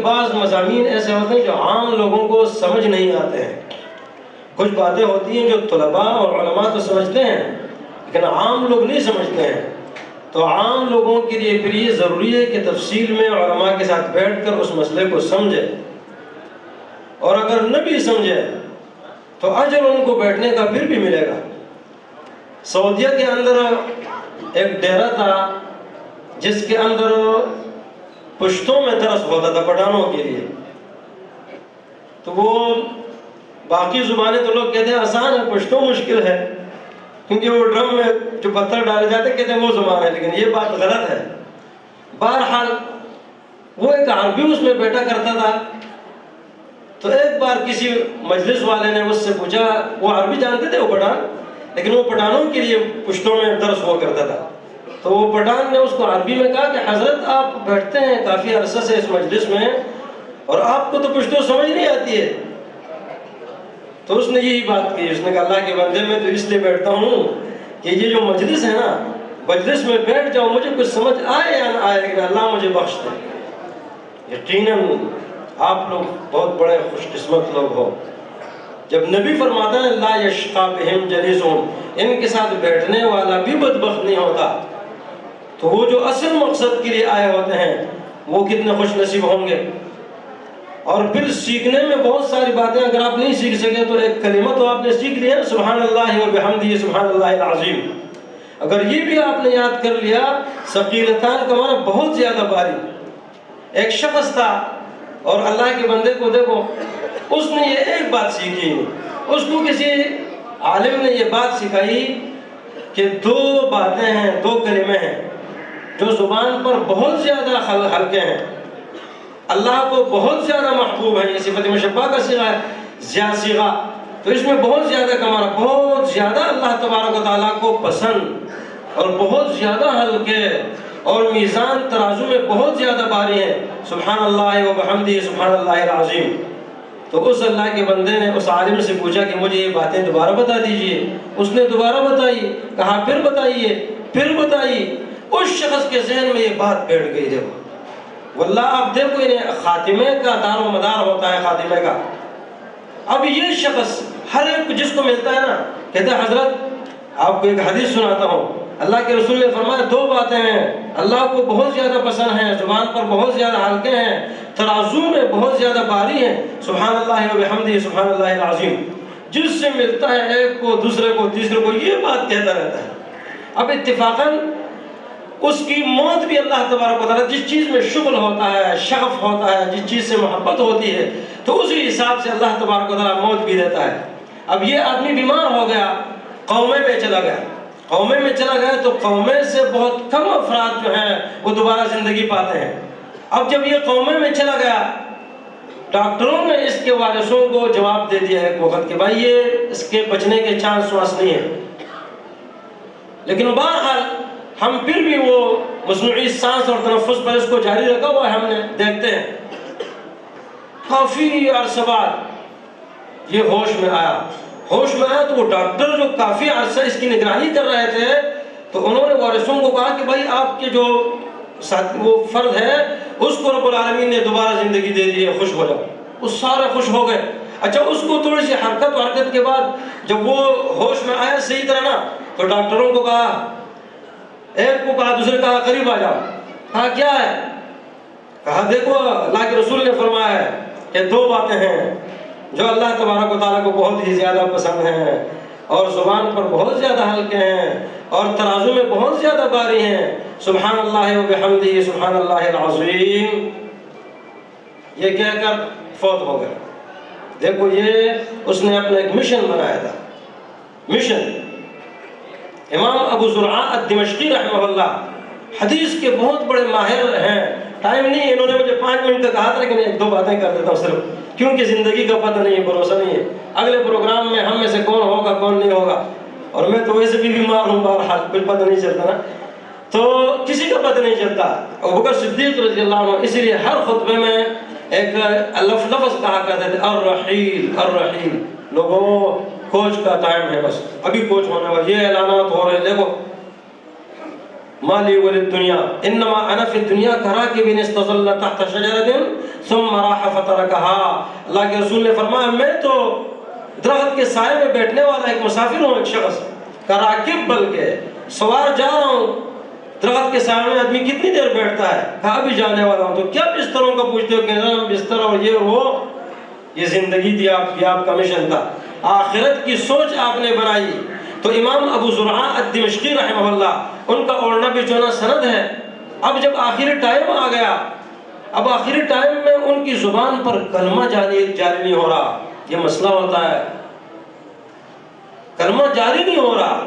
بعض مضامین ایسے ہوتے ہیں جو عام لوگوں کو سمجھ نہیں آتے ہیں. کچھ باتیں ہوتی ہیں جو طلباء اور علماء تو سمجھتے ہیں لیکن عام لوگ نہیں سمجھتے ہیں. تو عام لوگوں کے لیے پھر یہ ضروری ہے کہ تفصیل میں علماء کے ساتھ بیٹھ کر اس مسئلے کو سمجھے، اور اگر نہ بھی سمجھے تو اجر ان کو بیٹھنے کا پھر بھی ملے گا. سعودیہ کے اندر ایک ڈیرا تھا جس کے اندر پشتوں میں درس ہوتا تھا پٹھانوں کے لیے. تو وہ باقی زبانیں تو لوگ کہتے ہیں آسان ہے، پشتوں مشکل ہے، کیونکہ وہ ڈرم میں جو پتھر ڈالے جاتے کہتے ہیں وہ زبان ہے، لیکن یہ بات غلط ہے. بہرحال وہ ایک عربی اس میں بیٹھا کرتا تھا. تو ایک بار کسی مجلس والے نے اس سے پوچھا، وہ عربی جانتے تھے وہ پٹھان، لیکن وہ پٹھانوں کے لیے پشتوں میں درس ہوا کرتا تھا. تو وہ پٹھان نے اس کو عربی میں کہا کہ حضرت آپ بیٹھتے ہیں کافی عرصہ سے اس مجلس میں اور آپ کو تو پشتو سمجھ نہیں آتی ہے. تو اس نے یہی بات کی، اس نے کہا اللہ کے بندے میں تو اس لیے بیٹھتا ہوں کہ یہ جو مجلس ہے نا، مجلس میں بیٹھ جاؤ مجھے کچھ سمجھ آئے یا نہ آئے لیکن اللہ مجھے بخش دے. یقیناً آپ لوگ بہت بڑے خوش قسمت لوگ ہو. جب نبی فرماتا ہے لا یشقی بہم جلیسہم، ان کے ساتھ بیٹھنے والا بھی بدبخت نہیں ہوتا، تو وہ جو اصل مقصد کے لیے آئے ہوتے ہیں وہ کتنے خوش نصیب ہوں گے. اور پھر سیکھنے میں بہت ساری باتیں اگر آپ نہیں سیکھ سکے تو ایک کلمہ تو آپ نے سیکھ لیا سبحان اللہ و بحمدہ سبحان اللہ العظیم. اگر یہ بھی آپ نے یاد کر لیا، ثقیلتان کا معنی بہت زیادہ بھاری. ایک شخص تھا اور اللہ کے بندے کو دیکھو، اس نے یہ ایک بات سیکھی، اس کو کسی عالم نے یہ بات سکھائی کہ دو باتیں ہیں، دو کلمے ہیں جو زبان پر بہت زیادہ ہلکے ہیں، اللہ کو بہت زیادہ محبوب ہے. یہ صفت مشبہ کا صیغہ ہے، صیغہ، تو اس میں بہت زیادہ کا معنی بہت زیادہ اللہ تبارک و تعالیٰ کو پسند اور بہت زیادہ ہلکے اور میزان ترازو میں بہت زیادہ بھاری ہیں. سبحان اللہ و بحمدہ سبحان اللہ العظیم. تو اس اللہ کے بندے نے اس عالم سے پوچھا کہ مجھے یہ باتیں دوبارہ بتا دیجئے. اس نے دوبارہ بتائی، کہا پھر بتائیے، پھر بتائی. اس شخص کے ذہن میں یہ بات بیٹھ گئی. دیکھو واللہ آپ دیکھو انہیں خاتمے کا دار و مدار ہوتا ہے، خاتمے کا. اب یہ شخص ہر ایک جس کو ملتا ہے نا کہتا ہے حضرت آپ کو ایک حدیث سناتا ہوں، اللہ کے رسول نے فرمایا دو باتیں ہیں اللہ کو بہت زیادہ پسند ہیں، زبان پر بہت زیادہ ہلکے ہیں، ترازو میں بہت زیادہ بھاری ہیں، سبحان اللہ و بحمدہ سبحان اللہ العظیم. جس سے ملتا ہے ایک کو دوسرے کو تیسرے کو یہ بات کہتا رہتا ہے. اب اتفاقاً اس کی موت بھی اللہ تبارک و تعالیٰ جس چیز میں شغل ہوتا ہے، شغف ہوتا ہے، جس چیز سے محبت ہوتی ہے تو اسی حساب سے اللہ تبارک و تعالیٰ موت بھی دیتا ہے. اب یہ آدمی بیمار ہو گیا، قومے میں چلا گیا. قومے میں چلا گیا تو قومے سے بہت کم افراد جو ہیں وہ دوبارہ زندگی پاتے ہیں. اب جب یہ قومے میں چلا گیا، ڈاکٹروں نے اس کے وارثوں کو جواب دے دیا ایک وقت کہ بھائی یہ اس کے بچنے کے چانس واس نہیں ہے. لیکن بہرحال ہم پھر بھی وہ مصنوعی سانس اور تنفس پر اس کو جاری رکھا ہوا ہے، ہم نے دیکھتے ہیں. کافی عرصہ بعد یہ ہوش میں آیا. ہوش میں آیا تو وہ ڈاکٹر جو کافی عرصہ اس کی نگرانی کر رہے تھے تو انہوں نے وارثوں کو کہا کہ بھائی آپ کے جو وہ فرد ہے اس کو رب العالمین نے دوبارہ زندگی دے دی ہے، خوش ہو جاؤ. وہ سارے خوش ہو گئے. اچھا اس کو تھوڑی سی حرکت کے بعد جب وہ ہوش میں آیا صحیح طرح نا تو ڈاکٹروں کو کہا، ایک کو کہا دوسرے کہا قریب آ جاؤ. کہا کیا ہے؟ کہا دیکھو اللہ کے رسول نے فرمایا ہے کہ دو باتیں ہیں جو اللہ تبارک و تعالیٰ کو بہت ہی زیادہ پسند ہیں اور زبان پر بہت زیادہ ہلکے ہیں اور ترازو میں بہت زیادہ بھاری ہیں، سبحان اللہ و بحمدہ سبحان اللہ العظیم. یہ کہہ کر فوت ہو گئے. دیکھو یہ اس نے اپنا ایک مشن بنایا تھا. مشن. امام ابو زرعہ الدمشقی رحمہ اللہ حدیث کے بہت بڑے ماہر ہیں. ٹائم نہیں، انہوں نے مجھے 5 منٹ کا کہا تھا لیکن ایک دو باتیں کر دیتا ہوں صرف، کیونکہ زندگی کا پتہ نہیں ہے، بھروسہ نہیں ہے. اگلے پروگرام میں ہم میں سے کون ہوگا کون نہیں ہوگا، اور میں تو ویسے بھی بیمار ہوں، بہرحال کچھ پتہ نہیں چلتا نا، تو کسی کا پتہ نہیں چلتا. ابوبکر صدیق رضی اللہ عنہ اسی لیے ہر خطبے میں ایک لفظ کہا کرتے تھے، الرحیل الرحیل. لوگوں کوچ کا ٹائم ہے، بس ابھی کوچ ہونے والا، یہ اعلانات ہو رہے ہیں. دیکھو مالی وللدنیا انما انا فی الدنیا کراکب استظل تحت شجرۃ ثم راح فترکها۔ اللہ کے رسول نے فرمایا میں تو درخت کے سائے میں بیٹھنے والا ایک مسافر ہوں، ایک شخص کراکب بلکہ سوار جا رہا ہوں۔ درخت کے سائے میں آدمی کتنی دیر بیٹھتا ہے؟ کہاں بھی جانے والا ہوں۔ تو کیا بستروں کا پوچھتے ہو کہ بستر اور یہ اور وہ؟ یہ زندگی تھی آپ کی، آپ کا مشن تھا، آخرت کی سوچ آپ نے بنائی۔ تو امام ابو زرعہ الدمشقی رحمہ اللہ، ان کا اوڑھنا بچھونا سند ہے۔ اب جب آخری ٹائم آ گیا، اب آخری ٹائم میں ان کی زبان پر کلمہ جاری نہیں ہو رہا۔ یہ مسئلہ ہوتا ہے، کلمہ جاری نہیں ہو رہا،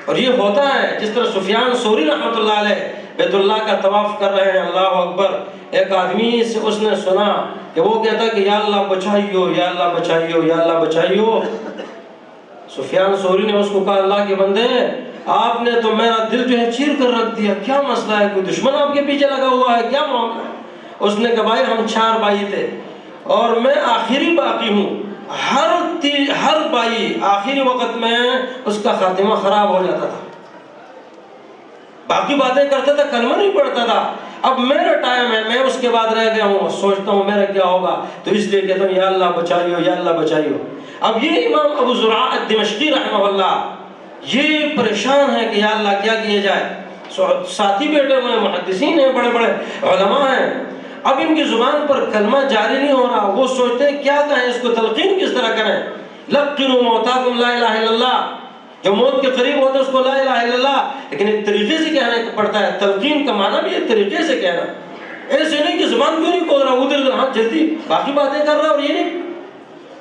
اور یہ ہوتا ہے جس طرح سفیان ثوری رحمۃ اللہ علیہ بیت اللہ کا طواف کر رہے ہیں، اللہ اکبر، ایک آدمی سے اس نے سنا کہ وہ کہتا کہ یا اللہ بچائیو، یا اللہ بچائیو، یا اللہ بچائیو۔ سفیان ثوری نے اس کو کہا اللہ کے بندے آپ نے تو میرا دل جو ہے چیر کر رکھ دیا، کیا مسئلہ ہے؟ کوئی دشمن آپ کے پیچھے لگا ہوا ہے؟ کیا معاملہ ہے؟ اس نے کہا بھائی ہم 4 بھائی تھے اور میں آخری باقی ہوں، ہر بھائی آخری وقت میں اس کا خاتمہ خراب ہو جاتا تھا، باقی باتیں کرتا تھا، کلمہ نہیں پڑھتا تھا۔ اب میرا ٹائم ہے، میں اس کے بعد رہ گیا ہوں، سوچتا ہوں میرا کیا ہوگا، تو اس لیے کہتا ہوں یا اللہ بچائیو، یا اللہ بچائیو۔ اب یہ امام ابو زرعہ الدمشقی رحمہ اللہ یہ پریشان ہے کہ یا اللہ کیا کیا جائے۔ ساتھی بیٹھے ہوئے ہیں، محدثین ہیں، بڑے بڑے علماء ہیں، اب ان کی زبان پر کلمہ جاری نہیں ہو رہا۔ وہ سوچتے ہیں کیا کہیں، اس کو تلقین کس طرح کریں۔ لقنوا موتاکم لا الہ الا اللہ، جو موت کے قریب ہوتا ہے اس کو لا الہ الا اللہ، لیکن ایک طریقے سے کہنا پڑتا ہے۔ تلقین کا معنی بھی ایک طریقے سے کہنا، ایسے نہیں کہ زبان کیوں نہیں کھول رہا، ادھر ہاں جلدی باقی باتیں کر رہا اور یہ نہیں۔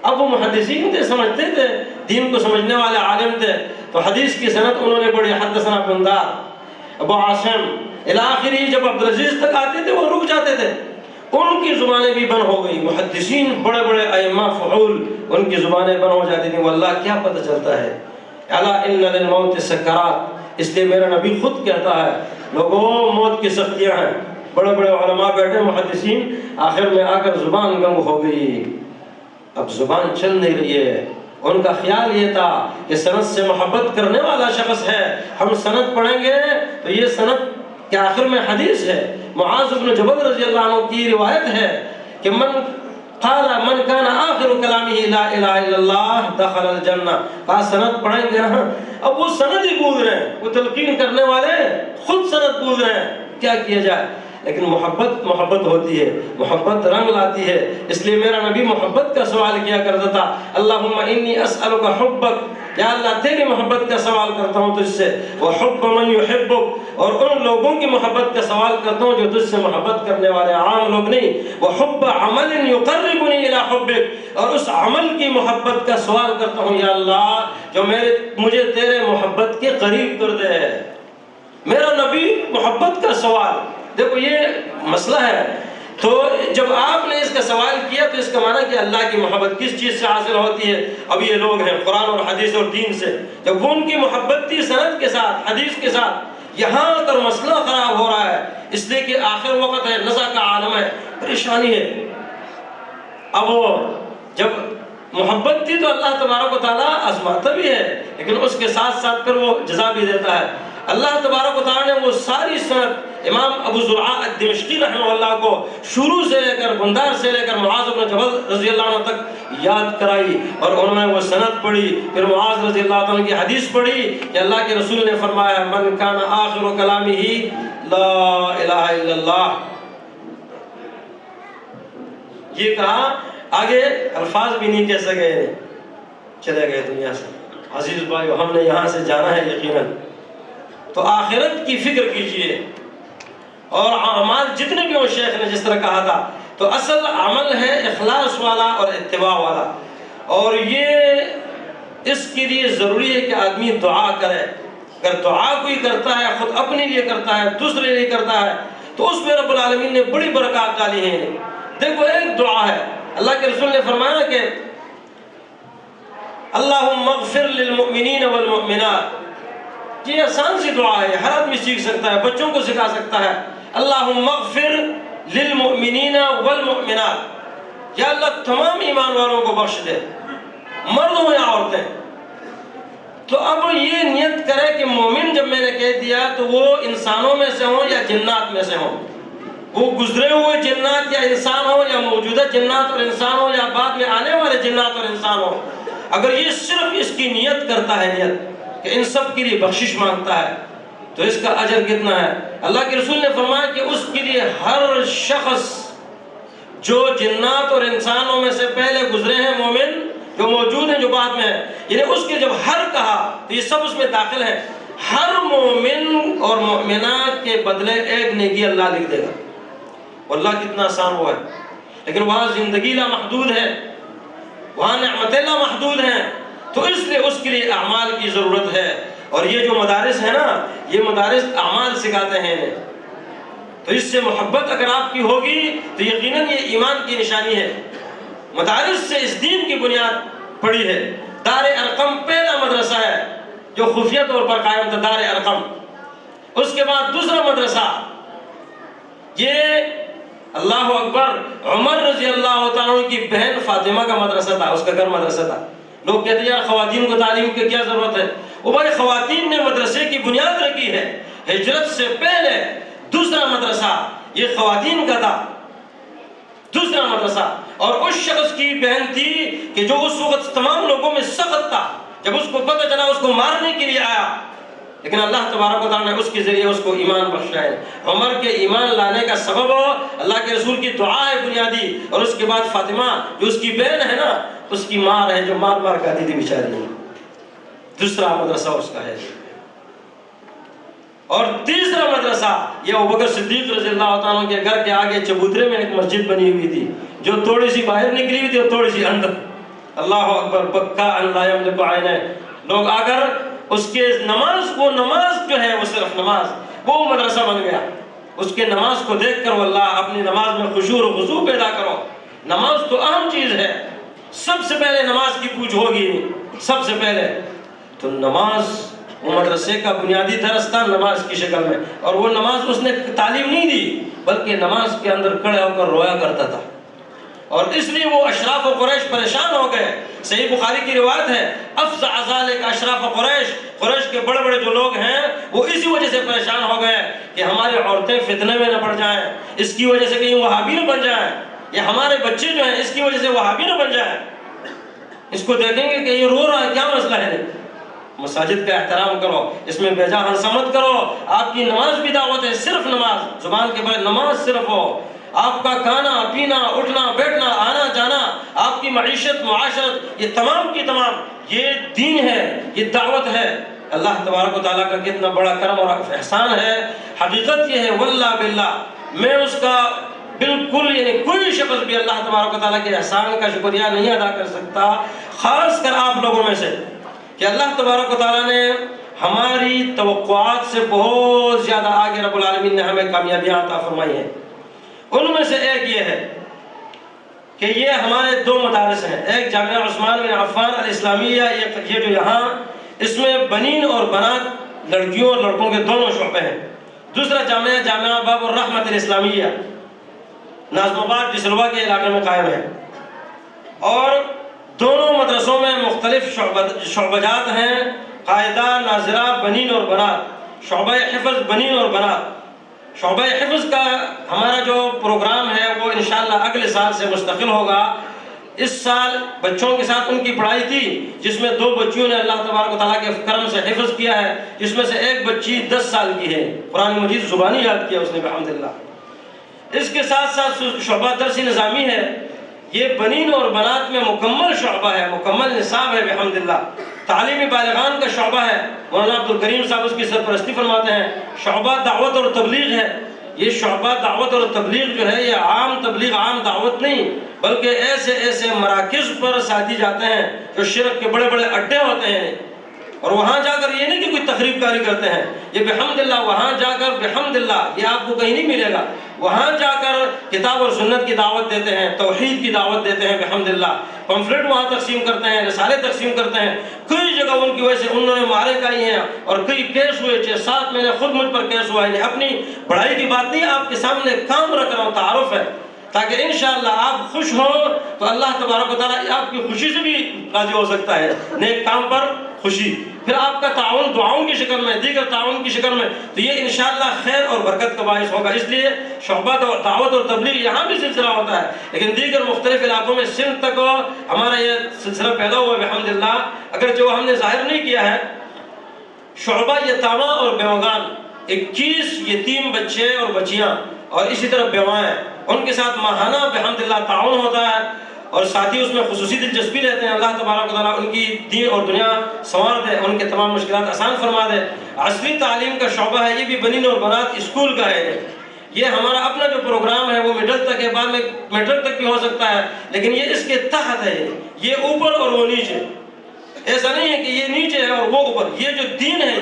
اب وہ محدثین تھے، سمجھتے تھے، دین کو سمجھنے والے عالم تھے، تو حدیث کی سند انہوں نے پڑھی، حدثنا بندار، ابو عاصم الاخری، جب عبدالعزیز تک آتے تھے وہ رک جاتے تھے، ان کی زبانیں بھی بند ہو گئی۔ محدثین بڑے بڑے ائمہ فعول، ان کی زبانیں بند ہو جاتی تھیں۔ واللہ کیا پتہ چلتا ہے، الا ان للموت سکرات، اس لیے میرا نبی خود کہتا ہے لوگوں موت کی سختیاں ہیں۔ بڑے بڑے علماء بیٹھے محدثین، آخر میں آ کر زبان گم ہو گئی، اب زبان چل نہیں رہی ہے۔ ان کا خیال یہ تھا کہ سند سے محبت کرنے والا شخص ہے، ہم سند پڑھیں گے تو یہ سند کے آخر میں حدیث ہے۔ معاذ بن جبل رضی اللہ عنہ کی روایت ہے کہ من کان آخر کلامہ لا الہ الا اللہ دخل الجنہ، کہا سند پڑھیں گے نا، اب وہ سند ہی بول رہے ہیں، وہ تلقین کرنے والے خود سند بول رہے ہیں، کیا کیا جائے۔ لیکن محبت ہوتی ہے، محبت رنگ لاتی ہے، اس لیے میرا نبی محبت کا سوال کیا کرتا تھا، اللہم انی اسألک حبک، یا اللہ تیری محبت کا سوال کرتا ہوں تجھ سے، وحب من یحبک، اور ان لوگوں کی محبت کا سوال کرتا ہوں جو تجھ سے محبت کرنے والے، عام لوگ نہیں، وحب عمل یقربنی الی حبک، اور اس عمل کی محبت کا سوال کرتا ہوں یا اللہ جو مجھے تیرے محبت کے قریب کر دے۔ میرا نبی محبت کا سوال، دیکھو یہ مسئلہ ہے، تو جب آپ نے اس کا سوال کیا تو اس کا معنی کہ اللہ کی محبت کس چیز سے حاصل ہوتی ہے؟ اب یہ لوگ ہیں قرآن اور حدیث اور دین سے، جب وہ ان کی محبت تھی سند کے ساتھ، حدیث کے ساتھ، یہاں اگر مسئلہ خراب ہو رہا ہے اس لیے کہ آخر وقت ہے، نزع کا عالم ہے، پریشانی ہے۔ اب وہ جب محبت تھی تو اللہ تبارک و تعالیٰ آزماتا بھی ہے، لیکن اس کے ساتھ ساتھ پھر وہ جزا بھی دیتا ہے۔ اللہ تبارک و تعالیٰ نے وہ ساری سند امام ابو زرعہ الدمشقی رحمہ اللہ کو شروع سے لے کر بندار سے لے کر معاذ بن جبل رضی اللہ عنہ تک یاد کرائی، اور انہوں نے وہ سند پڑھی، پھر معاذ رضی اللہ عنہ کی حدیث پڑھی کہ اللہ کے رسول نے فرمایا من کان آخر کلامہ لا الہ الا اللہ، یہ کہا، آگے الفاظ بھی نہیں کہہ سکے، چلے گئے دنیا سے۔ عزیز بھائی ہم نے یہاں سے جانا ہے یقیناً، تو آخرت کی فکر کیجئے، اور اعمال جتنے بھی ہوں، شیخ نے جس طرح کہا تھا، تو اصل عمل ہے اخلاص والا اور اتباع والا، اور یہ اس کے لیے ضروری ہے کہ آدمی دعا کرے۔ اگر دعا کوئی کرتا ہے، خود اپنے لیے کرتا ہے، دوسرے لیے کرتا ہے، تو اس میں رب العالمین نے بڑی برکات ڈالی ہیں۔ دیکھو ایک دعا ہے، اللہ کے رسول نے فرمایا کہ اللہم اغفر للمؤمنین والمؤمنات، یہ آسان سی دعا ہے، ہر آدمی سیکھ سکتا ہے، بچوں کو سکھا سکتا ہے۔ اللہم اغفر للمؤمنین والمؤمنات، یا اللہ تمام ایمان والوں کو بخش دے، مرد ہوں یا عورتیں، تو اب یہ نیت کرے کہ مومن جب میں نے کہہ دیا تو وہ انسانوں میں سے ہوں یا جنات میں سے ہوں، وہ گزرے ہوئے جنات یا انسان ہو، یا موجودہ جنات اور انسان ہو، یا بعد میں آنے والے جنات اور انسان ہو، اگر یہ صرف اس کی نیت کرتا ہے، نیت کہ ان سب کے لیے بخشش مانگتا ہے، تو اس کا اجر کتنا ہے؟ اللہ کے رسول نے فرمایا کہ اس کے لیے ہر شخص جو جنات اور انسانوں میں سے پہلے گزرے ہیں، مومن جو موجود ہیں جو بعد میں ہیں، یعنی اس کے جب ہر کہا تو یہ سب اس میں داخل ہے، ہر مومن اور مومنات کے بدلے ایک نیکی اللہ لکھ دے گا۔ واللہ کتنا آسان ہوا ہے، لیکن وہاں زندگی لامحدود ہے، وہاں نعمتیں لامحدود ہیں، تو اس لیے اس کے لیے اعمال کی ضرورت ہے۔ اور یہ جو مدارس ہیں نا، یہ مدارس اعمال سکھاتے ہیں، تو اس سے محبت اگر آپ کی ہوگی تو یقیناً یہ ایمان کی نشانی ہے۔ مدارس سے اس دین کی بنیاد پڑی ہے۔ دار ارقم پہلا مدرسہ ہے جو خفیہ طور پر قائم تھا، دار ارقم۔ اس کے بعد دوسرا مدرسہ یہ اللہ اکبر عمر رضی اللہ تعالیٰ عنہ کی بہن فاطمہ کا مدرسہ تھا، اس کا گھر مدرسہ تھا۔ لوگ کہتے ہیں یار خواتین کو تعلیم کی کیا ضرورت ہے؟ وہ بھائی خواتین نے مدرسے کی بنیاد رکھی ہے۔ ہجرت سے پہلے دوسرا مدرسہ یہ خواتین کا تھا، دوسرا مدرسہ۔ اور اس شخص کی بہن تھی کہ جو اس وقت تمام لوگوں میں سخت تھا، جب اس کو پتہ چلا اس کو مارنے کے لیے آیا، لیکن اللہ تبارک و تعالیٰ نے اس کے ذریعے اس کو ایمان بخشا ہے۔ عمر کے ایمان لانے کا سبب اللہ کے رسول کی دعا ہے بنیادی، اور اس کے بعد فاطمہ جو اس کی بہن ہے نا، اس کی ماں ہے جو مار مار کھاتی تھی بیچاری، دوسرا مدرسہ اس کا ہے۔ اور تیسرا مدرسہ یہ ابوبکر صدیق رضی اللہ تعالیٰ کے گھر کے آگے چبوترے میں ایک مسجد بنی ہوئی تھی، جو تھوڑی سی باہر نکلی ہوئی تھی اور تھوڑی سی اندر۔ اللہ اکبر، بکا ان لا یملک عینین۔ لوگ اگر اس کے نماز جو ہے وہ صرف نماز، وہ مدرسہ بن گیا۔ اس کے نماز کو دیکھ کر واللہ اپنی نماز میں خشوع و خضوع پیدا کرو۔ نماز تو اہم چیز ہے، سب سے پہلے نماز کی پوچھ ہوگی، سب سے پہلے تو نماز وہ مدرسے کا بنیادی درس تھا نماز کی شکل میں۔ اور وہ نماز اس نے تعلیم نہیں دی، بلکہ نماز کے اندر کھڑے ہو کر رویا کرتا تھا، اور اس لیے وہ اشراف و قریش پریشان ہو گئے۔ صحیح بخاری کی روایت ہے، افزع ذلک اشراف و قریش کے بڑے بڑے جو لوگ ہیں وہ اسی وجہ سے پریشان ہو گئے کہ ہماری عورتیں فتنے میں نہ پڑ جائیں، اس کی وجہ سے کہیں وہابی نہ بن جائیں، یا ہمارے بچے جو ہیں اس کی وجہ سے وہابی نہ بن جائیں۔ اس کو دیکھیں گے کہ یہ رو رہا ہے، کیا مسئلہ ہے؟ مساجد کا احترام کرو، اس میں بے جا ہنسا مت کرو۔ آپ کی نماز بھی دعوت ہے، صرف نماز، زبان کے بعد نماز صرف ہو۔ آپ کا کھانا پینا، اٹھنا بیٹھنا، آنا جانا، آپ کی معیشت معاشرت، یہ تمام کی تمام یہ دین ہے، یہ دعوت ہے۔ اللہ تبارک و تعالیٰ کا کتنا بڑا کرم اور احسان ہے۔ حقیقت یہ ہے واللہ باللہ میں اس کا بالکل یعنی کوئی شخص بھی اللہ تبارک و تعالیٰ کے احسان کا شکریہ نہیں ادا کر سکتا، خاص کر آپ لوگوں میں سے، کہ اللہ تبارک و تعالیٰ نے ہماری توقعات سے بہت زیادہ آگے رب العالمین نے ہمیں کامیابیاں عطا فرمائی ہیں۔ ان میں سے ایک یہ ہے کہ یہ ہمارے دو مدارس ہیں، ایک جامعہ عثمان بن عفان الاسلامیہ، یہ جو یہاں اس میں بنین اور بنات لڑکیوں اور لڑکوں کے دونوں شعبے ہیں۔ دوسرا جامعہ باب الرحمت الاسلامیہ ناظم آباد ڈسلوا کے علاقے میں قائم ہے، اور دونوں مدرسوں میں مختلف شعبجات ہیں، قاعدہ، ناظرہ، بنین اور بنات، شعبہ حفظ بنین اور بنات۔ شعبہ حفظ کا ہمارا جو پروگرام ہے وہ انشاءاللہ اگلے سال سے مستقل ہوگا۔ اس سال بچوں کے ساتھ ان کی پڑھائی تھی، جس میں 2 بچیوں نے اللہ تبارک و تعالیٰ کے کرم سے حفظ کیا ہے، جس میں سے ایک بچی 10 سال کی ہے، قرآن مجید زبانی یاد کیا اس نے بحمداللہ۔ اس کے ساتھ ساتھ شعبہ درسی نظامی ہے، یہ بنین اور بنات میں مکمل شعبہ ہے، مکمل نصاب ہے بحمداللہ۔ تعلیمی بالغان کا شعبہ ہے، مولانا عبدالکریم صاحب اس کی سرپرستی فرماتے ہیں۔ شعبہ دعوت اور تبلیغ ہے، یہ شعبہ دعوت اور تبلیغ جو ہے یہ عام تبلیغ، عام دعوت نہیں، بلکہ ایسے مراکز پر ساتھی جاتے ہیں جو شرک کے بڑے بڑے اڈے ہوتے ہیں، اور وہاں جا کر یہ نہیں کہ کوئی تخریب کاری کرتے ہیں، یہ بحمداللہ وہاں جا کر بحمداللہ یہ آپ کو کہیں نہیں ملے گا، وہاں جا کر کتاب اور سنت کی دعوت دیتے ہیں، توحید کی دعوت دیتے ہیں بحمداللہ، پمفلٹ وہاں تقسیم کرتے ہیں، رسالے تقسیم کرتے ہیں۔ کئی جگہ ان کی وجہ سے انہوں نے مارے کھائی ہیں، اور کئی کیس ہوئے، 6-7 میں نے خود مجھ پر کیس ہوا ہے۔ اپنی بڑائی کی بات نہیں، آپ کے سامنے کام رکھ رہا ہوں، تعارف ہے، تاکہ انشاءاللہ آپ خوش ہوں تو اللہ تبارک و تعالیٰ آپ کی خوشی سے بھی راضی ہو سکتا ہے۔ نیک کام پر خوشی، پھر آپ کا تعاون دعاؤں کی شکل میں، دیگر تعاون کی شکل میں، تو یہ انشاءاللہ خیر اور برکت کا باعث ہوگا۔ اس لیے شعبہ دعوت اور تبلیغ یہاں بھی سلسلہ ہوتا ہے، لیکن دیگر مختلف علاقوں میں سندھ تک ہمارا یہ سلسلہ پیدا ہوا بحمدللہ۔ اگر جو ہم نے ظاہر نہیں کیا ہے، شعبہ یتامہ اور بیوگان، 21 یتیم بچے اور بچیاں اور اسی طرح بیوائیں، ان کے ساتھ ماہانہ بحمدللہ تعاون ہوتا ہے، اور ساتھی اس میں خصوصی دلچسپی لیتے ہیں۔ اللہ تبارک و تعالیٰ ان کی دین اور دنیا سنوار دے، ان کے تمام مشکلات آسان فرما دے۔ عصری تعلیم کا شعبہ ہے، یہ بھی بنین اور بنات اسکول کا ہے۔ یہ ہمارا اپنا جو پروگرام ہے وہ مڈل تک ہے، بعد میں میٹرک تک بھی ہو سکتا ہے، لیکن یہ اس کے تحت ہے، یہ اوپر اور وہ نیچے۔ ایسا نہیں ہے کہ یہ نیچے ہے اور وہ اوپر، یہ جو دین ہے،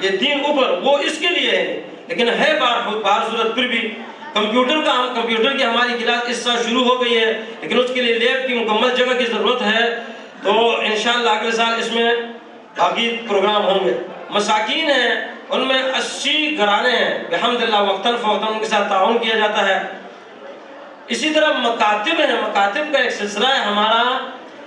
یہ دین اوپر، وہ اس کے لیے ہے، لیکن ہے بہر صورت پھر بھی کمپیوٹر کی ہماری کلاس اس سال شروع ہو گئی ہے، لیکن اس کے لیے لیب کی مکمل جگہ کی ضرورت ہے، تو انشاءاللہ اگلے سال اس میں باقی پروگرام ہوں گے۔ مساکین ہیں، ان میں 80 گھرانے ہیں بحمدللہ، وقتاً فوقتاً ان کے ساتھ تعاون کیا جاتا ہے۔ اسی طرح مکاتب ہیں، مکاتب کا ایک سلسلہ ہے ہمارا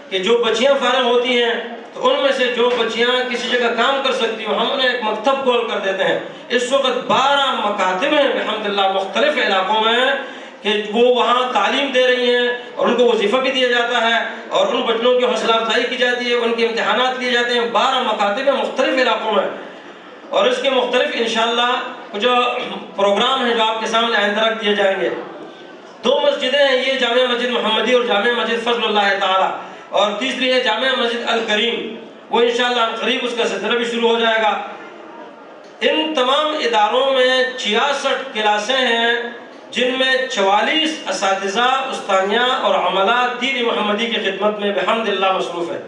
کہ جو بچیاں فارغ ہوتی ہیں تو ان میں سے جو بچیاں کسی جگہ کام کر سکتی ہوں، ہم انہیں ایک مکتب کھول کر دیتے ہیں۔ اس وقت 12 مکاتب ہیں بحمدللہ مختلف علاقوں میں کہ وہ وہاں تعلیم دے رہی ہیں، اور ان کو وظیفہ بھی دیا جاتا ہے، اور ان بچوں کی حوصلہ افزائی کی جاتی ہے، ان کے امتحانات لیے جاتے ہیں۔ 12 مکاتب ہیں مختلف علاقوں میں، اور اس کے مختلف انشاءاللہ جو پروگرام ہیں جو آپ کے سامنے آئندہ رکھ دیے جائیں گے۔ 2 مسجدیں ہیں، یہ جامع مسجد محمدی اور جامع مسجد فضل اللہ تعالی، اور تیسری ہے جامع مسجد الکریم، وہ انشاءاللہ قریب اس کا سلسلہ بھی شروع ہو جائے گا۔ ان تمام اداروں میں 66 کلاسیں ہیں، جن میں 44 اساتذہ، استانیہ اور عملہ دین محمدی کی خدمت میں بحمدللہ مصروف ہے۔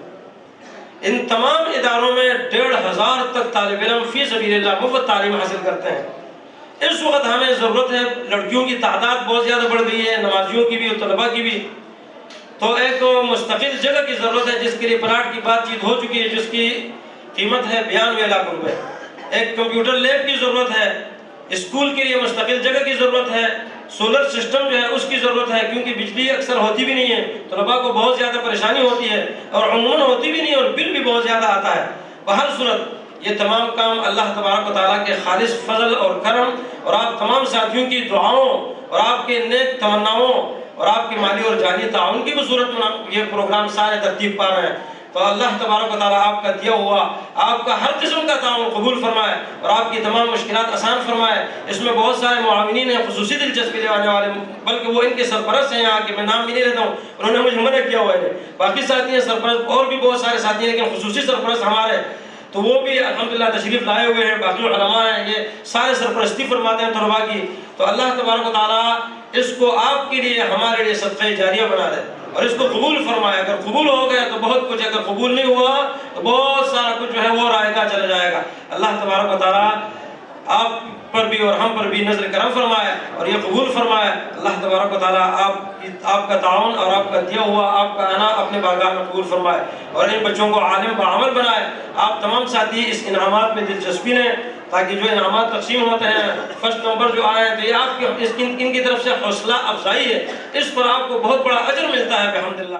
ان تمام اداروں میں 1500 تک طالب علم فی سبیل اللہ مفت تعلیم حاصل کرتے ہیں۔ اس وقت ہمیں ضرورت ہے، لڑکیوں کی تعداد بہت زیادہ بڑھ گئی ہے، نمازیوں کی بھی اور طلباء کی بھی، تو ایک مستقل جگہ کی ضرورت ہے، جس کے لیے پلاٹ کی بات چیت ہو چکی ہے، جس کی قیمت ہے 92 لاکھ روپے۔ ایک کمپیوٹر لیب کی ضرورت ہے، اسکول کے لیے مستقل جگہ کی ضرورت ہے، سولر سسٹم جو ہے اس کی ضرورت ہے، کیونکہ بجلی اکثر ہوتی بھی نہیں ہے، طلباء کو بہت زیادہ پریشانی ہوتی ہے، اور عموماً ہوتی بھی نہیں ہے، اور بل بھی بہت زیادہ آتا ہے۔ بہر صورت یہ تمام کام اللہ تبارک و تعالیٰ کے خالص فضل اور کرم، اور آپ تمام ساتھیوں کی دعاؤں اور آپ کے نیک تمناؤں اور آپ کی مالی اور جانی تعاون کی صورت میں یہ پروگرام سارے ترتیب پا رہے ہیں، تو اللہ تبارک و تعالیٰ آپ کا دیا ہوا آپ کا ہر قسم کا تعاون قبول فرمائے، اور آپ کی تمام مشکلات آسان فرمائے۔ اس میں بہت سارے معاونین ہیں، خصوصی دلچسپی لینے والے، بلکہ وہ ان کے سرپرست ہیں یہاں کے، میں نام بھی نہیں لیتا ہوں، انہوں نے مجھے منع کیا ہوا ہے۔ باقی ساتھی ہیں سرپرست، اور بھی بہت سارے ساتھی ہیں، لیکن خصوصی سرپرست ہمارے تو وہ بھی الحمدللہ تشریف لائے ہوئے ہیں، باقی علماء ہیں، یہ سارے سرپرستی فرماتے ہیں طلباء کی، تو اللہ تبارک و تعالیٰ اس کو آپ کے لیے ہمارے لیے صدقہ جاریہ بنا دے اور اس کو قبول فرمائے۔ اگر قبول ہو گیا تو بہت کچھ، اگر قبول نہیں ہوا تو بہت سارا کچھ جو ہے وہ رائگاں چلا جائے گا۔ اللہ تبارک و تعالیٰ آپ پر بھی اور ہم پر بھی نظر کرم فرمائے اور یہ قبول فرمائے۔ اللہ تبارک و تعالیٰ آپ کا تعاون اور آپ کا دیا ہوا آپ کا انا اپنے بارگاہ میں قبول فرمائے، اور ان بچوں کو عالم بعمل بنائے۔ آپ تمام ساتھی اس انعامات میں دلچسپی لیں، تاکہ جو انعامات تقسیم ہوتے ہیں، فرسٹ نمبر جو آئے ہیں، تو یہ آپ کی ان کی طرف سے حوصلہ افزائی ہے، اس پر آپ کو بہت بڑا اجر ملتا ہے بحمدللہ۔